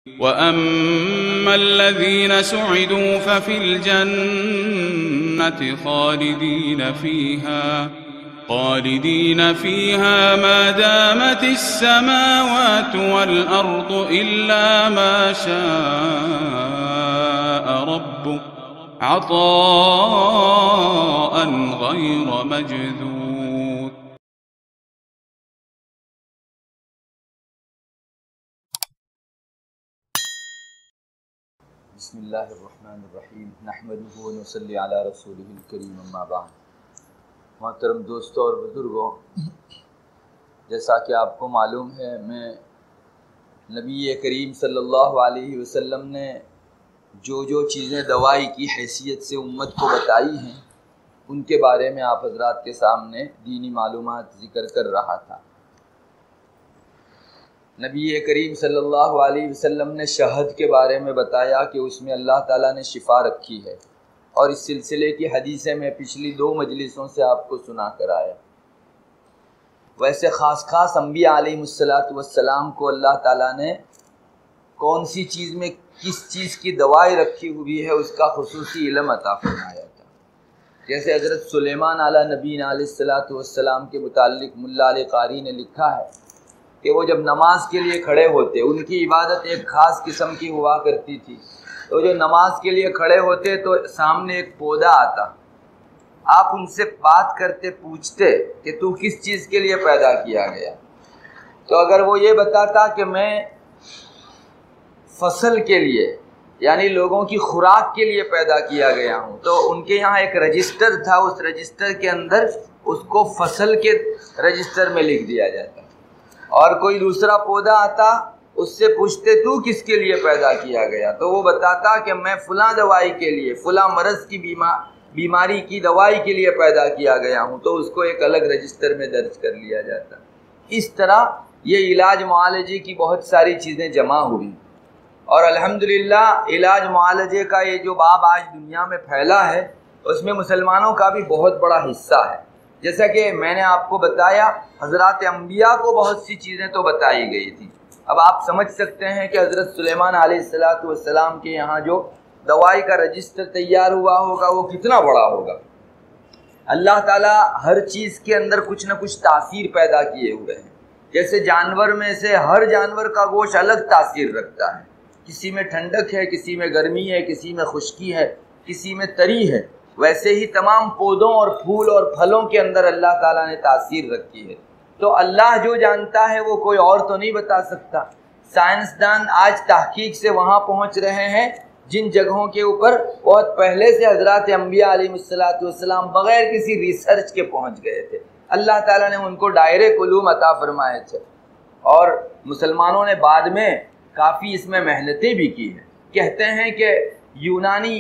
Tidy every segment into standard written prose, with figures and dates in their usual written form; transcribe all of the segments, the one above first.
وَأَمَّا الَّذِينَ سُعِدُوا فَفِي الْجَنَّةِ خَالِدِينَ فِيهَا مَا دَامَتِ السَّمَاوَاتُ وَالْأَرْضُ إِلَّا مَا شَاءَ رَبُّكَ عَطَاءً غَيْرَ مَجْذُوذٍ. بسم اللہ الرحمن الرحیم نحمدہ و نصلی علی رسولہ الکریم اما بعد. محترم دوستوں اور بزرگوں، جیسا کہ آپ کو معلوم ہے، میں نبی کریم صلی اللہ علیہ وسلم نے جو چیزیں دوائی کی حیثیت سے امت کو بتائی ہیں ان کے بارے میں آپ حضرات کے سامنے دینی معلومات ذکر کر رہا تھا. نبی کریم صلی اللہ علیہ وسلم نے شہد کے بارے میں بتایا کہ اس میں اللہ تعالیٰ نے شفا رکھی ہے، اور اس سلسلے کی حدیثیں میں پچھلی 2 مجلسوں سے آپ کو سنا کر آیا. ویسے خاص انبیاء علیہ السلام کو اللہ تعالیٰ نے کون سی چیز میں کس چیز کی دوائی رکھی ہوئی ہے اس کا خصوصی علم عطا فرمایا تھا. جیسے حضرت سلیمان علیہ نبی علیہ السلام کے متعلق ملا علی قاری نے لکھا ہے کہ وہ جب نماز کے لیے کھڑے ہوتے، ان کی عبادت ایک خاص قسم کی ہوا کرتی تھی. تو جو نماز کے لیے کھڑے ہوتے تو سامنے ایک پودا آتا، آپ ان سے بات کرتے، پوچھتے کہ تو کس چیز کے لیے پیدا کیا گیا. تو اگر وہ یہ بتاتا کہ میں فصل کے لیے یعنی لوگوں کی خوراک کے لیے پیدا کیا گیا ہوں، تو ان کے یہاں ایک رجسٹر تھا، اس رجسٹر کے اندر اس کو فصل کے رجسٹر میں لکھ دیا جاتا. اور کوئی دوسرا پودا آتا، اس سے پوچھتے تو کس کے لیے پیدا کیا گیا، تو وہ بتاتا کہ میں فلاں دوائی کے لیے، فلاں مرض کی بیماری کی دوائی کے لیے پیدا کیا گیا ہوں، تو اس کو ایک الگ رجسٹر میں درج کر لیا جاتا. اس طرح یہ علاج معالجے کی بہت ساری چیزیں جمع ہوئی، اور الحمدللہ علاج معالجے کا یہ جو باب آج دنیا میں پھیلا ہے اس میں مسلمانوں کا بھی بہت بڑا حصہ ہے. جیسا کہ میں نے آپ کو بتایا، حضرات انبیاء کو بہت سی چیزیں تو بتائی گئی تھی. اب آپ سمجھ سکتے ہیں کہ حضرت سلیمان علیہ السلام کے یہاں جو دوائی کا رجسٹر تیار ہوا ہوگا وہ کتنا بڑا ہوگا. اللہ تعالیٰ ہر چیز کے اندر کچھ نہ کچھ تاثیر پیدا کیے ہوئے ہیں. جیسے جانور میں سے ہر جانور کا گوشت الگ تاثیر رکھتا ہے، کسی میں ٹھنڈک ہے، کسی میں گرمی ہے، کسی میں خشکی ہے، کسی میں تری ہے. ویسے ہی تمام پودوں اور پھول اور پھلوں کے اندر اللہ تعالیٰ نے تاثیر رکھی ہے. تو اللہ جو جانتا ہے وہ کوئی اور تو نہیں بتا سکتا. سائنسدان آج تحقیق سے وہاں پہنچ رہے ہیں جن جگہوں کے اوپر بہت پہلے سے حضرات انبیاء علیہ السلام بغیر کسی ریسرچ کے پہنچ گئے تھے. اللہ تعالیٰ نے ان کو ڈائریکٹ علوم عطا فرمائے تھے، اور مسلمانوں نے بعد میں کافی اس میں محنتیں بھی کی ہیں. کہتے ہیں کہ یونانی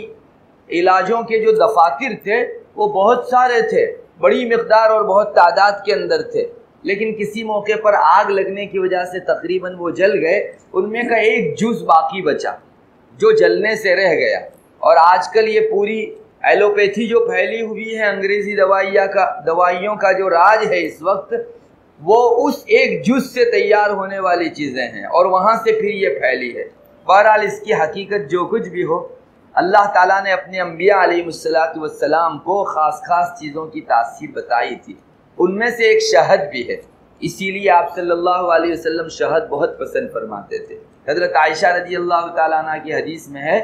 علاجوں کے جو دفاتر تھے وہ بہت سارے تھے، بڑی مقدار اور بہت تعداد کے اندر تھے، لیکن کسی موقع پر آگ لگنے کی وجہ سے تقریباً وہ جل گئے. ان میں کا ایک جز باقی بچا جو جلنے سے رہ گیا. اور آج کل یہ پوری ایلوپیتھی جو پھیلی ہوئی ہے، انگریزی دوائیوں کا جو راج ہے اس وقت، وہ اس ایک جز سے تیار ہونے والی چیزیں ہیں، اور وہاں سے پھر یہ پھیلی ہے. بہرحال اس کی حقیقت جو کچھ بھی ہو، اللہ تعالیٰ نے اپنے انبیاء علیہ السلام کو خاص چیزوں کی تاثیر بتائی تھی. ان میں سے ایک شہد بھی ہے. اسی لیے آپ صلی اللہ علیہ وسلم شہد بہت پسند فرماتے تھے. حضرت عائشہ رضی اللہ تعالیٰ عنہ کی حدیث میں ہے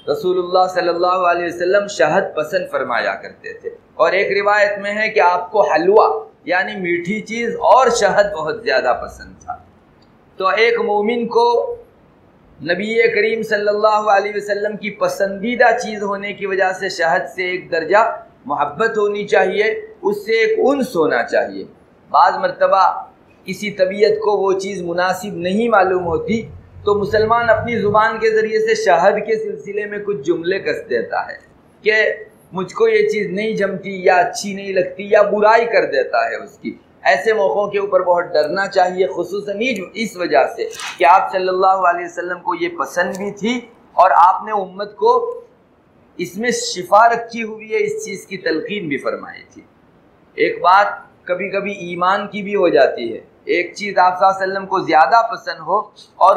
رسول اللہ صلی اللہ علیہ وسلم شہد پسند فرمایا کرتے تھے. اور ایک روایت میں ہے کہ آپ کو حلوہ یعنی میٹھی چیز اور شہد بہت زیادہ پسند تھا. تو ایک مومن کو نبی کریم صلی اللہ علیہ وسلم کی پسندیدہ چیز ہونے کی وجہ سے شہد سے ایک درجہ محبت ہونی چاہیے، اس سے ایک انس ہونا چاہیے. بعض مرتبہ کسی طبیعت کو وہ چیز مناسب نہیں معلوم ہوتی تو مسلمان اپنی زبان کے ذریعے سے شہد کے سلسلے میں کچھ جملے کس دیتا ہے کہ مجھ کو یہ چیز نہیں جمتی یا اچھی نہیں لگتی، یا برائی کر دیتا ہے اس کی. ایسے موقعوں کے اوپر بہت ڈرنا چاہیے، خصوصاً اس وجہ سے کہ آپ صلی اللہ علیہ وسلم کو یہ پسند بھی تھی، اور آپ نے امت کو اس میں شفا رکھی ہوئی ہے، اس چیز کی تلقین بھی فرمائی تھی. ایک بات کبھی کبھی ایمان کی بھی ہو جاتی ہے. ایک چیز آپ صلی اللہ علیہ وسلم کو زیادہ پسند ہو اور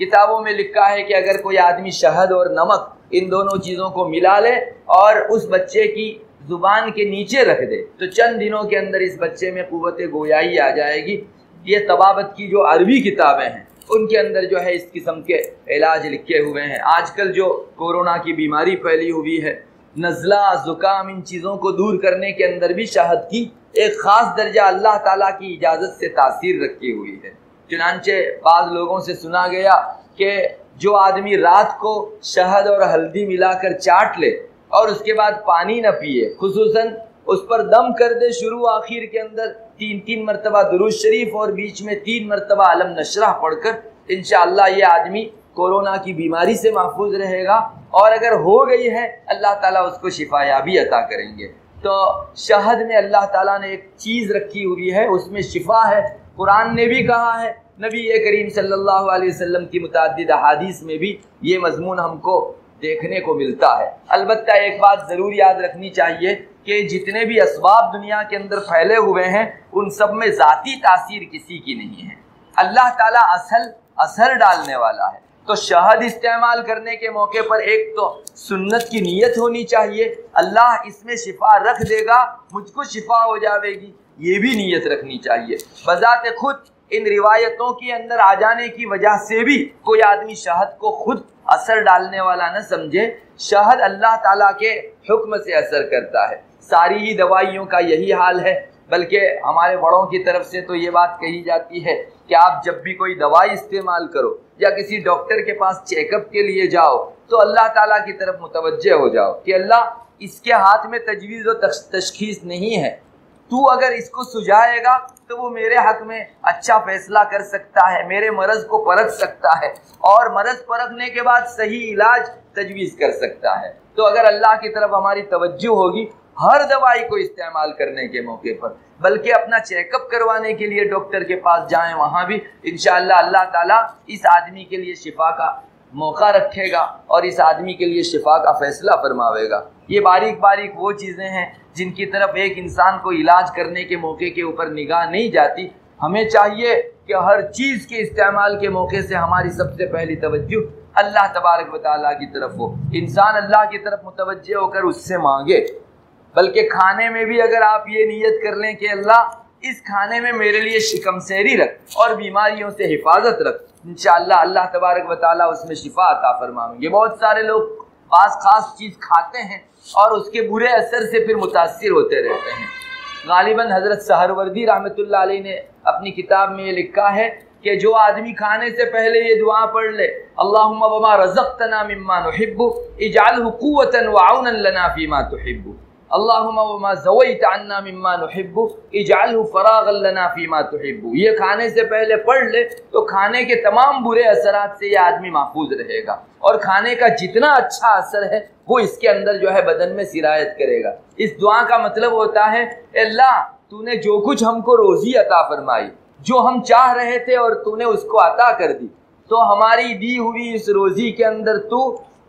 کتابوں میں لکھا ہے کہ اگر کوئی آدمی شہد اور نمک ان دونوں چیزوں کو ملا لے اور اس بچے کی زبان کے نیچے رکھ دے تو چند دنوں کے اندر اس بچے میں قوت گویائی آ جائے گی۔ یہ طبابت کی جو عربی کتابیں ہیں ان کے اندر جو ہے اس قسم کے علاج لکھے ہوئے ہیں۔ آج کل جو کورونا کی بیماری پھیلی ہوئی ہے، نزلہ، زکام، ان چیزوں کو دور کرنے کے اندر بھی شہد کی ایک خاص درجہ اللہ تعالیٰ کی اجازت سے تاثیر رکھی ہوئی ہے۔ چنانچہ بعض لوگوں سے سنا گیا کہ جو آدمی رات کو شہد اور ہلدی ملا کر چاٹ لے اور اس کے بعد پانی نہ پیے، خصوصاً اس پر دم کر دے شروع آخر کے اندر 3 مرتبہ درود شریف اور بیچ میں 3 مرتبہ علم نشرح پڑھ کر، انشاءاللہ یہ آدمی کورونا کی بیماری سے محفوظ رہے گا، اور اگر ہو گئی ہے اللہ تعالیٰ اس کو شفا یابی عطا کریں گے۔ تو شہد میں اللہ تعالیٰ نے ایک چیز رکھی ہوئی ہے، اس میں شفا ہے۔ قرآن نے بھی کہا ہے، نبی کریم صلی اللہ علیہ وسلم کی متعدد احادیث میں بھی یہ مضمون ہم کو دیکھنے کو ملتا ہے۔ البتہ ایک بات ضرور یاد رکھنی چاہیے کہ جتنے بھی اسباب دنیا کے اندر پھیلے ہوئے ہیں ان سب میں ذاتی تاثیر کسی کی نہیں ہے، اللہ تعالیٰ اثر ڈالنے والا ہے۔ تو شہد استعمال کرنے کے موقع پر ایک تو سنت کی نیت ہونی چاہیے، اللہ اس میں شفا رکھ دے گا، مجھ کو شفا ہو جاوے گی، یہ بھی نیت رکھنی چاہیے۔ بذات خود ان روایتوں کے اندر آ جانے کی وجہ سے بھی کوئی آدمی شہد کو خود اثر ڈالنے والا نہ سمجھے۔ شہد اللہ تعالیٰ کے حکم سے اثر کرتا ہے، ساری ہی دوائیوں کا یہی حال ہے۔ بلکہ ہمارے بڑوں کی طرف سے تو یہ بات کہی جاتی ہے کہ آپ جب بھی کوئی دوائی استعمال کرو یا کسی ڈاکٹر کے پاس چیک اپ کے لیے جاؤ تو اللہ تعالیٰ کی طرف متوجہ ہو جاؤ کہ اللہ اس کے ہاتھ میں تجویز و تشخیص نہیں ہے، تو اگر اس کو سجھائے گا تو وہ میرے حق میں اچھا فیصلہ کر سکتا ہے، میرے مرض کو پرکھ سکتا ہے اور مرض پرکھنے کے بعد صحیح علاج تجویز کر سکتا ہے۔ تو اگر اللہ کی طرف ہماری توجہ ہوگی ہر دوائی کو استعمال کرنے کے موقع پر، بلکہ اپنا چیک اپ کروانے کے لیے ڈاکٹر کے پاس جائیں، وہاں بھی انشاءاللہ اللہ تعالیٰ اس آدمی کے لیے شفا کا موقع رکھے گا اور اس آدمی کے لیے شفا کا فیصلہ فرماوے گا۔ یہ باریک باریک وہ چیزیں ہیں جن کی طرف ایک انسان کو علاج کرنے کے موقع کے اوپر نگاہ نہیں جاتی۔ ہمیں چاہیے کہ ہر چیز کے استعمال کے موقع سے ہماری سب سے پہلی توجہ اللہ تبارک و تعالیٰ کی طرف ہو، انسان اللہ کی طرف متوجہ ہو کر اس سے مانگے۔ بلکہ کھانے میں بھی اگر آپ یہ نیت کر لیں کہ اللہ اس کھانے میں میرے لیے شکم سیری رکھ اور بیماریوں سے حفاظت رکھ، انشاءاللہ اللہ تبارک و تعالیٰ اس میں شفا عطا فرمائیں گے۔ بہت سارے لوگ بعض خاص چیز کھاتے ہیں اور اس کے برے اثر سے پھر متاثر ہوتے رہتے ہیں۔ غالباً حضرت سہروردی رحمۃ اللہ علیہ نے اپنی کتاب میں یہ لکھا ہے کہ جو آدمی کھانے سے پہلے یہ دعا پڑھ لے، اللہم وما رزقتنا مما نحب اجعلہ قوتا وعونا لنا فیما تحب، اللہم وما زویت عنا مما نحب اجعلہ فراغا لنا فیما تحب۔ یہ کھانے سے پہلے پڑھ لے تو کھانے کے تمام برے اثرات سے یہ آدمی محفوظ رہے گا، اور کھانے کا جتنا اچھا اثر ہے وہ اس کے اندر جو ہے بدن میں سرایت کرے گا۔ اس دعا کا مطلب ہوتا ہے اے اللہ تو نے جو کچھ ہم کو روزی عطا فرمائی، جو ہم چاہ رہے تھے اور تو نے اس کو عطا کر دی، تو ہماری دی ہوئی اس روزی کے اندر تو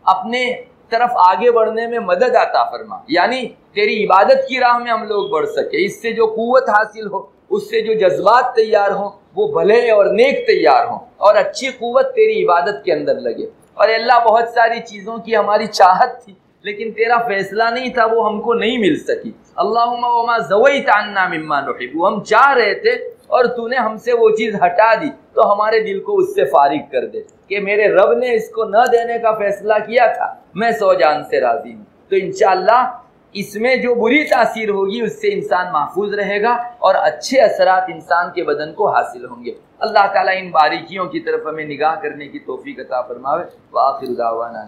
اپنے طرف آگے بڑھنے میں مدد عطا فرما، یعنی تیری عبادت کی راہ میں ہم لوگ بڑھ سکے، اس سے جو قوت حاصل ہو، اس سے جو جذبات تیار ہوں وہ بھلے اور نیک تیار ہوں، اور اچھی قوت تیری عبادت کے اندر لگے۔ اور اللہ بہت ساری چیزوں کی ہماری چاہت تھی لیکن تیرا فیصلہ نہیں تھا، وہ ہم کو نہیں مل سکی۔ اللہم وما زویت عنا مما نحب، ہم چاہ رہے تھے اور تو نے ہم سے وہ چیز ہٹا دی، تو ہمارے دل کو اس سے فارغ کر دے کہ میرے رب نے اس کو نہ دینے کا فیصلہ کیا تھا، میں سو جان سے راضی ہوں۔ تو انشاءاللہ اس میں جو بری تاثیر ہوگی اس سے انسان محفوظ رہے گا اور اچھے اثرات انسان کے بدن کو حاصل ہوں گے۔ اللہ تعالیٰ ان باریکیوں کی طرف ہمیں نگاہ کرنے کی توفیق عطا فرماوے۔ وآخر دعوانا